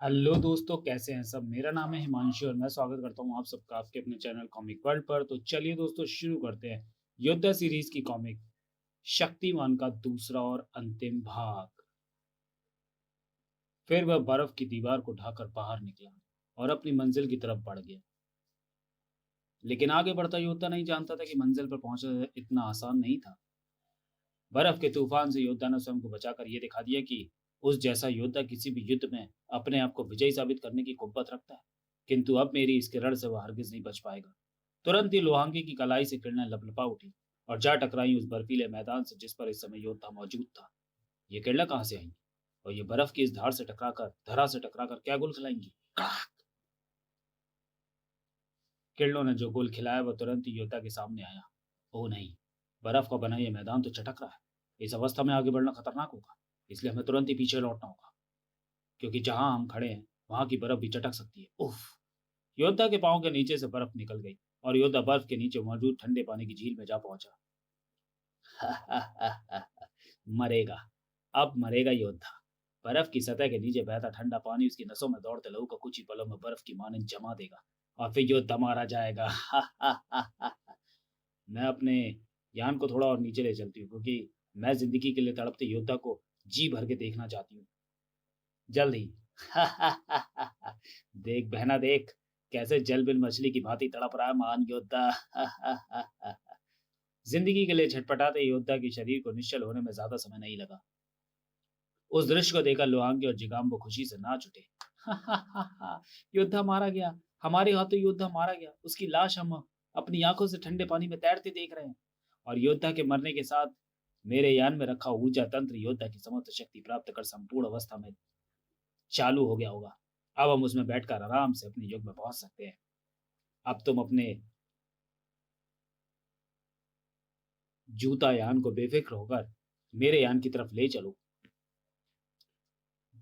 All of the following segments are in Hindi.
हेलो दोस्तों, कैसे हैं सब। मेरा नाम है हिमांशु और मैं स्वागत करता हूं आप सबका आपके अपने चैनल कॉमिक वर्ल्ड पर। तो चलिए दोस्तों, शुरू करते हैं योद्धा सीरीज की कॉमिक शक्तिमान का दूसरा और अंतिम भाग। फिर वह बर्फ की दीवार को ढाकर बाहर निकला और अपनी मंजिल की तरफ बढ़ गया। लेकिन आगे बढ़ता योद्धा नहीं जानता था कि मंजिल पर पहुंचना इतना आसान नहीं था। बर्फ के तूफान से योद्धा ने स्वयं को बचाकर यह दिखा दिया कि उस जैसा योद्धा किसी भी युद्ध में अपने आप को विजयी साबित करने की कुव्वत रखता है। किंतु अब मेरी इस किरण से वह हरगिज नहीं बच पाएगा। तुरंत ही लोहांगी की कलाई से किरणें लपलपा उठी और जा टकराई उस बर्फीले मैदान से जिस पर इस समय योद्धा मौजूद था। ये किरणें कहाँ से आएंगी और ये बर्फ की इस धार से टकराकर धरा से टकराकर क्या गुल खिलाएंगी। किरणों ने जो गोल खिलाया वह तुरंत ही योद्धा के सामने आया। ओ नहीं, बर्फ का बना यह मैदान तो चटक रहा है। इस अवस्था में आगे बढ़ना खतरनाक होगा, इसलिए हमें तुरंत ही पीछे लौटना होगा, क्योंकि जहां हम खड़े हैं वहां की बर्फ भी चटक सकती है। उफ! योद्धा के पांव के नीचे से बर्फ निकल गई और योद्धा बर्फ के नीचे मौजूद ठंडे पानी की झील में जा पहुंचा। मरेगा, अब मरेगा योद्धा। बर्फ की सतह के नीचे बहता ठंडा पानी उसकी नसों में दौड़ते लहू को कुछ ही पलों में बर्फ की मानंद जमा देगा और फिर योद्धा मारा जाएगा। मैं अपने यान को थोड़ा और नीचे ले चलती हूँ, क्योंकि मैं जिंदगी के लिए तड़पते योद्धा को जी भर के देखना चाहती हूँ, जल्द ही। देख बहना देख, कैसे जल बिल मछली की भांति तड़प रहा है महान योद्धा। जिंदगी के लिए छटपटाते योद्धा के शरीर को निश्चल होने में ज्यादा समय नहीं लगा। उस दृश्य को देखकर लोहांगे और जिगाम्बो खुशी से नाच उठे। योद्धा मारा गया, हमारे हाथों योद्धा मारा गया। उसकी लाश हम अपनी आंखों से ठंडे पानी में तैरते देख रहे हैं। और योद्धा के मरने के साथ मेरे यान में रखा ऊर्जा तंत्र योद्धा की समस्त शक्ति प्राप्त कर संपूर्ण अवस्था में चालू हो गया होगा। अब हम उसमें बैठकर आराम से अपने युग में पहुंच सकते हैं। अब तुम अपने जूता यान को बेफिक्र होकर मेरे यान की तरफ ले चलो।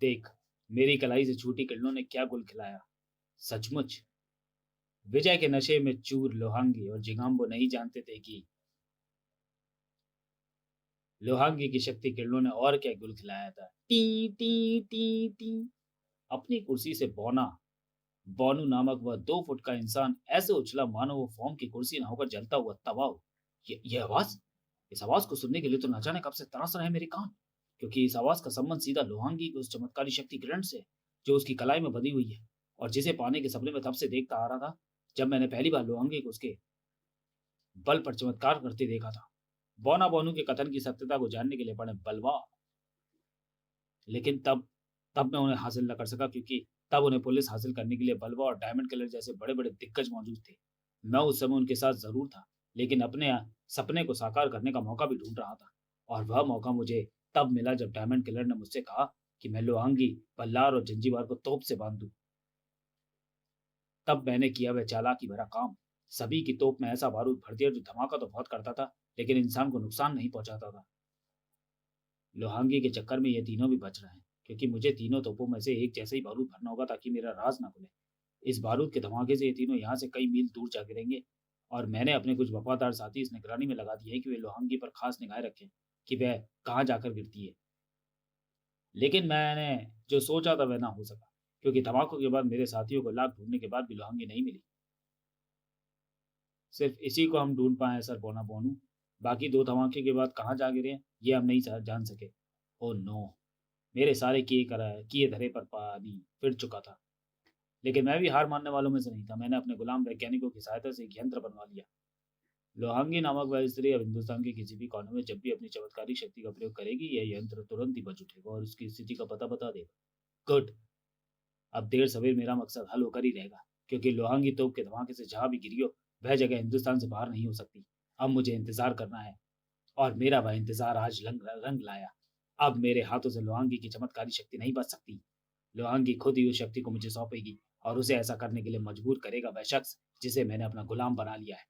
देख, मेरी कलाई से छूटी किरणों ने क्या गुल खिलाया। सचमुच विजय के नशे में चूर लोहांगी और जिगाम्बो नहीं जानते थे कि लोहांगी की शक्ति किरणों ने और क्या गुल खिलाया था। T T T T. अपनी कुर्सी से बौना बोनू नामक वह 2 फुट का इंसान ऐसे उछला मानो वो फोम की कुर्सी ना होकर जलता हुआ तवा हो। ये आवाज, इस आवाज को सुनने के लिए तो न जाने कब से तरस रहे मेरे कान, क्योंकि इस आवाज का संबंध सीधा लोहांगी की उस चमत्कारी शक्ति किरण से, जो उसकी कलाई में बंधी हुई है और जिसे पाने के सपने में तब से देखता आ रहा था जब मैंने पहली बार लोहांगी को उसके बल पर चमत्कार करते देखा था। बौना बोनू के कथन की सत्यता को जानने के लिए पड़े बलवा, लेकिन तब तब मैं उन्हें हासिल न कर सका, क्योंकि तब उन्हें पुलिस हासिल करने के लिए बलवा और डायमंड किलर जैसे बड़े बड़े दिग्गज मौजूद थे। मैं उस समय उनके साथ जरूर था, लेकिन अपने सपने को साकार करने का मौका भी ढूंढ रहा था। और वह मौका मुझे तब मिला जब डायमंड किलर ने मुझसे कहा कि मैं लोहांगी, बल्लार और जंजीबार को तोप से बांध दूं। तब मैंने किया वह चालाकी भरा काम। सभी की तोप में ऐसा बारूद भर दिया जो धमाका तो बहुत करता था, लेकिन इंसान को नुकसान नहीं पहुंचाता था। लोहांगी के चक्कर में ये तीनों भी बच रहे हैं, क्योंकि मुझे तीनों तोपों में से एक जैसा ही बारूद भरना होगा ताकि मेरा राज ना खुले। इस बारूद के धमाके से ये तीनों यहाँ से कई मील दूर जा गिरेंगे। और मैंने अपने कुछ वफादार साथी इस निगरानी में लगा दिए हैं कि वे लोहांगी पर खास निगाह रखें कि वह कहाँ जाकर गिरती है। लेकिन मैंने जो सोचा था वह ना हो सका, क्योंकि धमाकों के बाद मेरे साथियों को लाख ढूंढने के बाद भी लोहांगी नहीं मिली। सिर्फ इसी को हम ढूंढ पाए हैं सर बोना बोनू। बाकी 2 धमाके के बाद कहाँ जा गिरे हैं ये हम नहीं जान सके। ओ नो, मेरे सारे किए धरे पर पानी फिर चुका था। लेकिन मैं भी हार मानने वालों में से नहीं था। मैंने अपने गुलाम वैज्ञानिकों की सहायता से एक यंत्र बनवा लिया। लोहांगी नामक वह स्त्री अब हिंदुस्तान के किसी भी कोने में जब भी अपनी चमत्कारी शक्ति का प्रयोग करेगी, यह यंत्र तुरंत ही बज उठेगा और उसकी स्थिति का पता बता देगा। गुड। अब देर सवेर मेरा मकसद हल होकर ही रहेगा, क्योंकि लोहांगी तोप के धमाके से जहां भी गिरी हो वह जगह हिंदुस्तान से बाहर नहीं हो सकती। अब मुझे इंतजार करना है, और मेरा वह इंतजार आज रंग लाया। अब मेरे हाथों से लोहांगी की चमत्कारी शक्ति नहीं बच सकती। लोहांगी खुद ही उस शक्ति को मुझे सौंपेगी और उसे ऐसा करने के लिए मजबूर करेगा वह शख्स जिसे मैंने अपना गुलाम बना लिया है।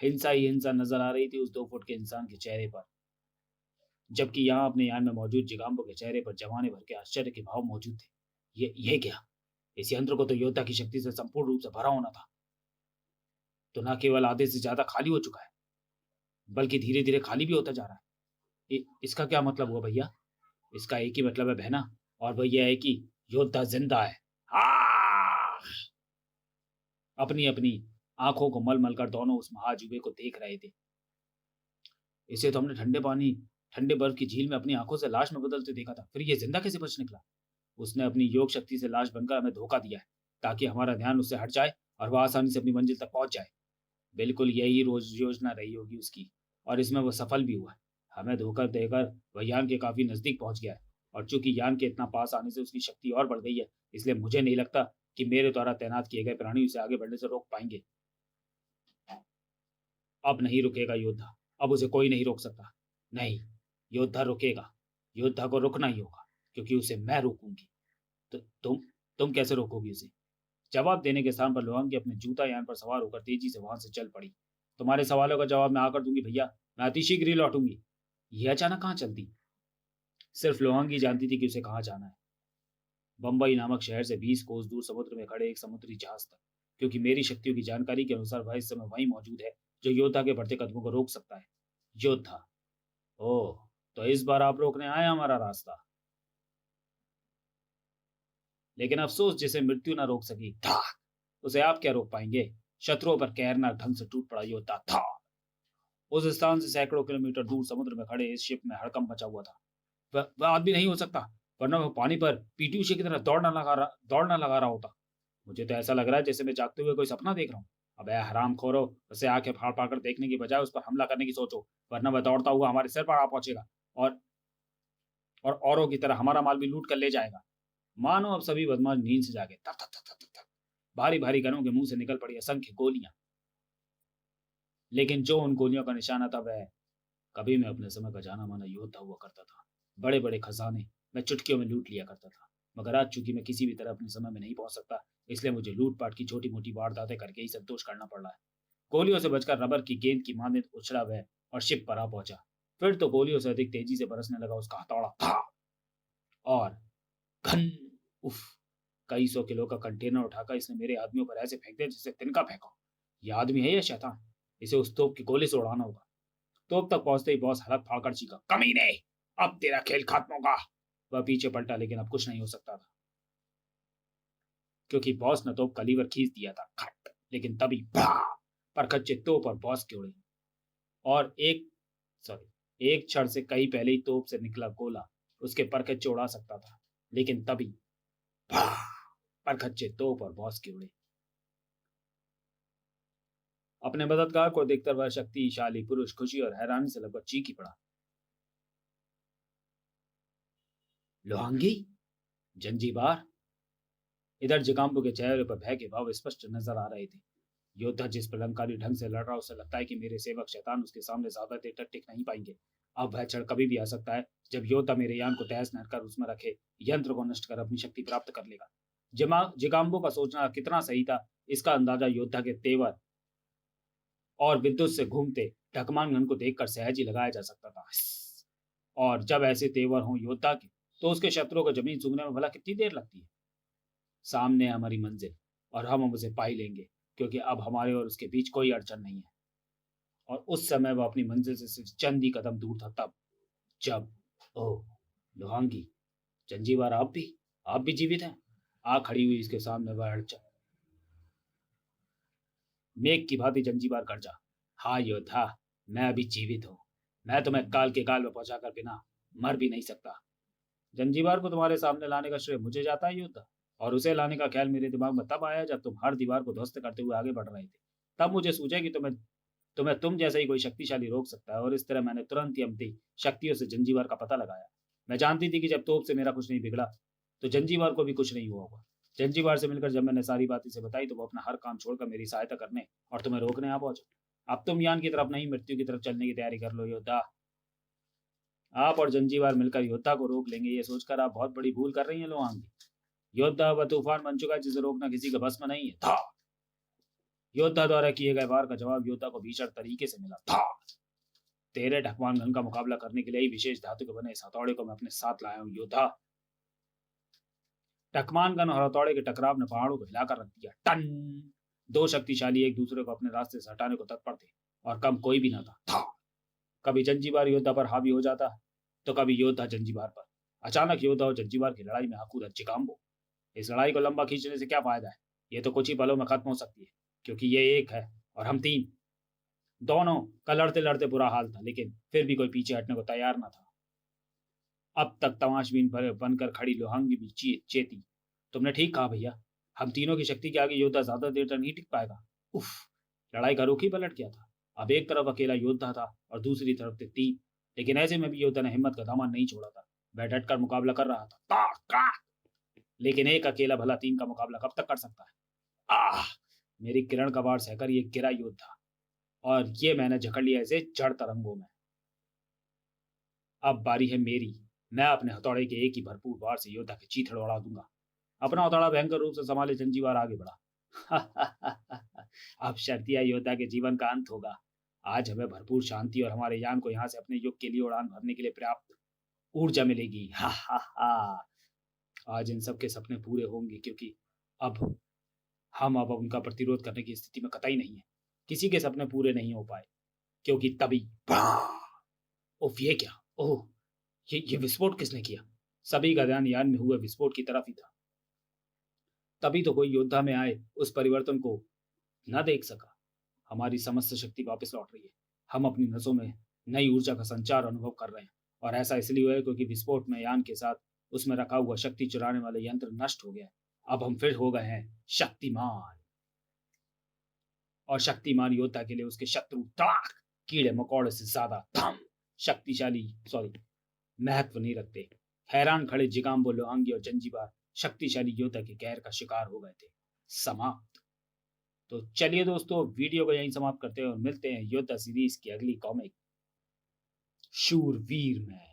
हिंसा ही हिंसा नजर आ रही थी उस 2 फुट के इंसान के चेहरे पर, जबकि यहाँ अपने यान में मौजूद जिगाम्बो के चेहरे पर जमाने भर के आश्चर्य के भाव मौजूद थे। ये क्या? इस यंत्र को तो योद्धा की शक्ति से संपूर्ण रूप से भरा होना था, तो न केवल आधे से ज्यादा खाली हो चुका है, बल्कि धीरे धीरे खाली भी होता जा रहा है। इसका क्या मतलब हुआ भैया? इसका एक ही मतलब है बहना, और वह यह है कि योद्धा जिंदा है। अपनी अपनी आंखों को मल मल कर दोनों उस महाजुबे को देख रहे थे। इसे तो हमने ठंडे बर्फ की झील में अपनी आंखों से लाश में बदलते देखा था, फिर ये जिंदा कैसे बच निकला? उसने अपनी योग शक्ति से लाश बनकर हमें धोखा दिया है, ताकि हमारा ध्यान उससे हट जाए और वह आसानी से अपनी मंजिल तक पहुंच जाए। बिल्कुल यही रोज योजना रही होगी उसकी, और इसमें वह सफल भी हुआ है। हमें धोखा देकर वह यान के काफी नजदीक पहुंच गया है, और चूंकि यान के इतना पास आने से उसकी शक्ति और बढ़ गई है, इसलिए मुझे नहीं लगता कि मेरे द्वारा तैनात किए गए प्राणी उसे आगे बढ़ने से रोक पाएंगे। अब नहीं रुकेगा योद्धा, अब उसे कोई नहीं रोक सकता। नहीं, योद्धा रुकेगा, योद्धा को रुकना ही होगा, क्योंकि उसे मैं रोकूंगी। तो तुम कैसे रोकोगी उसे? जवाब देने के स्थान पर लोहांगी अपने जूता यान पर सवार होकर तेजी से वहां से चल पड़ी। तुम्हारे सवालों का जवाब मैं आकर दूंगी भैया, मैं अति शीघ्र ही लौटूंगी। यह अचानक कहाँ चलती? सिर्फ लोहांगी जानती थी कि उसे कहाँ जाना है। बंबई नामक शहर से 20 कोस दूर समुद्र में खड़े एक समुद्री जहाज तक, क्योंकि मेरी शक्तियों की जानकारी के अनुसार वह इस समय वहीं मौजूद है जो योद्धा के बढ़ते कदमों को रोक सकता है। योद्धा? ओह, तो इस बार आप रोकने आए हमारा रास्ता। लेकिन अफसोस, जिसे मृत्यु न रोक सकी था, उसे आप क्या रोक पाएंगे? शत्रुओं पर कहरना ढंग से टूट पड़ा योद्धा था। उस स्थान से सैकड़ों किलोमीटर दूर समुद्र में खड़े इस शिप में हड़कंप मचा हुआ था। वह आदमी नहीं हो सकता, वरना वह पानी पर पीटी उषा की तरह दौड़ना लगा रहा होता। मुझे तो ऐसा लग रहा है जैसे मैं जागते हुए कोई सपना देख रहा हूँ। अबे हराम खोरो, उसे आंखें फाड़ फाड़ कर देखने की बजाय उस पर हमला करने की सोचो, वरना वह दौड़ता हुआ हमारे सिर पर आ पहुंचेगा और औरों की तरह हमारा माल भी लूट कर ले जाएगा। मानो अब सभी बदमाश नींद से जागे। तक तक तक तक तक भारी भारी गनों के मुंह से निकल पड़ी असंख्य गोलियां। लेकिन जो उन गोलियों का निशाना था, वह कभी मैं अपने समय का जाना माना योद्धा हुआ करता था। बड़े बड़े खजाने मैं चुटकियों में लूट लिया करता था। मगर आज चूंकि मैं किसी भी तरह अपने समय में नहीं पहुंच सकता, इसलिए मुझे लूटपाट की छोटी मोटी वारदातें करके ही संतोष करना पड़ रहा है। गोलियों से बचकर रबर की गेंद की मांद उछला वह और शिप पर आ पहुंचा। फिर तो गोलियों से अधिक तेजी से बरसने लगा उसका हथौड़ा था, और घन उफ, कई 100 किलो का कंटेनर उठाकर इसने मेरे आदमियों पर ऐसे फेंक दिया जैसे तिनका फेंका। यह आदमी है या शैतान? इसे उस तोप के गोले से उड़ाना होगा। तोप तक पहुंचते ही बॉस हलक फाड़कर चीखा, कमीने, अब तेरा खेल खत्म होगा। वह पीछे पलटा, लेकिन अब कुछ नहीं हो सकता था, क्योंकि बॉस ने तोप का लीवर खींच दिया था। खट, लेकिन तभी परखच्चे तोप और बॉस के उड़े, और एक क्षण से कहीं पहले ही तोप से निकला गोला उसके परखच्चे उड़ा सकता था, लेकिन तभी परखच्चे तोप और बॉस के उड़े। अपने मददगार को देखकर वह शक्तिशाली पुरुष खुशी और हैरानी से लगभग चीख ही पड़ा। लोहांगी, जंजीबार? इधर जिकाम्बू के चेहरे पर भय के भाव स्पष्ट नजर आ रहे थे। योद्धा जिस प्रलंकारी ढंग से लड़ रहा, उसे लगता है कि मेरे सेवक शैतान उसके सामने ज्यादा देर तक टिक नहीं पाएंगे। अब वह क्षण कभी भी आ सकता है जब योद्धा मेरे यान को तहस नहस कर उसमें रखे यंत्र को नष्ट कर अपनी शक्ति प्राप्त कर लेगा। जिकाम्बू का सोचना कितना सही था, इसका अंदाजा योद्धा के तेवर और विद्युत से घूमते ढकमान गन को देखकर सहज ही लगाया जा सकता था। और जब ऐसे तेवर हों योद्धा के, तो उसके शत्रुओं को जमीन सूंघने में भला कितनी देर लगती है? सामने है हमारी मंजिल, और हम उसे पा ही लेंगे, क्योंकि अब हमारे और उसके बीच कोई अड़चन नहीं है। और उस समय वह अपनी मंजिल से सिर्फ चंद ही कदम दूर था, तब जब ओह लोहांगी, जंजीबार, आप भी जीवित हैं? आ खड़ी हुई इसके सामने वह अड़चन। मेघ की भांति जंजीबार गर्जा, हाँ योद्धा, मैं अभी जीवित हूँ। मैं तुम्हें काल के काल में पहुंचाकर बिना मर भी नहीं सकता। जंजीबार को तुम्हारे सामने लाने का श्रेय मुझे जाता है योद्धा, और उसे लाने का ख्याल मेरे दिमाग में तब आया जब तुम हर दीवार को ध्वस्त करते हुए आगे बढ़ रहे थे। तब मुझे सूझा कि तुम जैसा ही कोई शक्तिशाली रोक सकता है, और इस तरह मैंने तुरंत ही अपनी शक्तियों से जंजीबार का पता लगाया। मैं जानती थी कि जब तोप से मेरा कुछ नहीं बिगड़ा, तो जंजीबार को भी कुछ नहीं हुआ होगा। जंजीबार से मिलकर जब मैंने सारी बात इसे बताई, तो वो अपना हर काम छोड़कर मेरी सहायता करने और तुम्हें रोकने आ पहुंचा। अब तुम यान की तरफ नहीं, मृत्यु की तरफ चलने की तैयारी कर लो योद्धा। आप और जंजीबार मिलकर योद्धा को रोक लेंगे, ये सोचकर आप बहुत बड़ी भूल कर रही हैं लोहांगी। योद्धा वह तूफान बन चुका है जिसे रोकना किसी का बस में नहीं है। था योद्धा द्वारा किए गए वार का जवाब योद्धा को भीषण तरीके से मिला। था तेरे ढकवान गन का मुकाबला करने के लिए ही विशेष धातु के बने इस हथौड़े को मैं अपने साथ लाया हूँ योद्धा। ढकमान गन और हथौड़े के टकराव ने पहाड़ों को हिलाकर रख दिया। टन! दो शक्तिशाली एक दूसरे को अपने रास्ते से हटाने को तत्पर थे, और कम कोई भी न था। कभी जंजीबार योद्धा पर हावी हो जाता, तो कभी योद्धा जंजीबार पर। अचानक योद्धा और जंजीबार की लड़ाई में आकूदा जिकाम्बू। इस लड़ाई को लंबा खींचने से क्या फायदा है? ये तो कुछ ही पलों में खत्म हो सकती है, क्योंकि ये एक है और हम तीन। दोनों का लड़ते-लड़ते बुरा हाल था, लेकिन फिर भी कोई पीछे हटने को तैयार न था। अब तक तमाशबीन बनकर खड़ी लोहांगी भी चेती। तुमने ठीक कहा भैया, हम तीनों की शक्ति के आगे योद्धा ज्यादा देर तक नहीं टिक पाएगा। उफ! लड़ाई का रुख ही पलट गया था। अब एक तरफ अकेला योद्धा था और दूसरी तरफ थे तीन। लेकिन ऐसे में भी योद्धा ने हिम्मत का दामन नहीं छोड़ा था। वह डटकर मुकाबला कर रहा था। ताक ताक! लेकिन एक अकेला भला तीन का मुकाबला कब तक कर सकता है? आह! मेरी किरण का वार सहकर ये गिरा योद्धा, और ये मैंने जकड़ लिया इसे जड़ तरंगों में। अब बारी है मेरी। मैं अपने हथौड़े के एक ही भरपूर वार से योद्धा की चीथड़ उड़ा दूंगा। अपना हथौड़ा भयंकर रूप से संभाले जंजीबार आगे बढ़ा। अब शर्तिया योद्धा के जीवन का अंत होगा। आज हमें भरपूर शांति और हमारे यान को यहाँ से अपने युग के लिए उड़ान भरने के लिए पर्याप्त ऊर्जा मिलेगी। हा हा हा! आज इन सब के सपने पूरे होंगे, क्योंकि अब अब उनका प्रतिरोध करने की स्थिति में कतई नहीं है। किसी के सपने पूरे नहीं हो पाए, क्योंकि तभी उफ! ये क्या? ओह! ये विस्फोट किसने किया? सभी का ध्यान यान में हुए विस्फोट की तरफ ही था। तभी तो कोई योद्धा में आए उस परिवर्तन को न देख सका। हमारी समस्त शक्ति वापस लौट रही है। हम अपनी नसों में नई ऊर्जा का संचार अनुभव कर रहे हैं, और ऐसा इसलिए हुआ है क्योंकि विस्फोट में यान के साथ उसमें रखा हुआ शक्ति चुराने वाले यंत्र नष्ट हो गया है। अब हम फिर हो गए हैं शक्तिमान, और शक्तिमान योद्धा के लिए उसके शत्रु तड़ाक कीड़े मकोड़े से ज्यादा धम शक्तिशाली महत्व नहीं रखते। हैरान खड़े जिगाम्बो लोहांगी और जंजीबार शक्तिशाली योद्धा के कहर का शिकार हो गए थे। समाप्त। तो चलिए दोस्तों, वीडियो को यहीं समाप्त करते हैं और मिलते हैं योद्धा सीरीज की अगली कॉमिक शूरवीर में।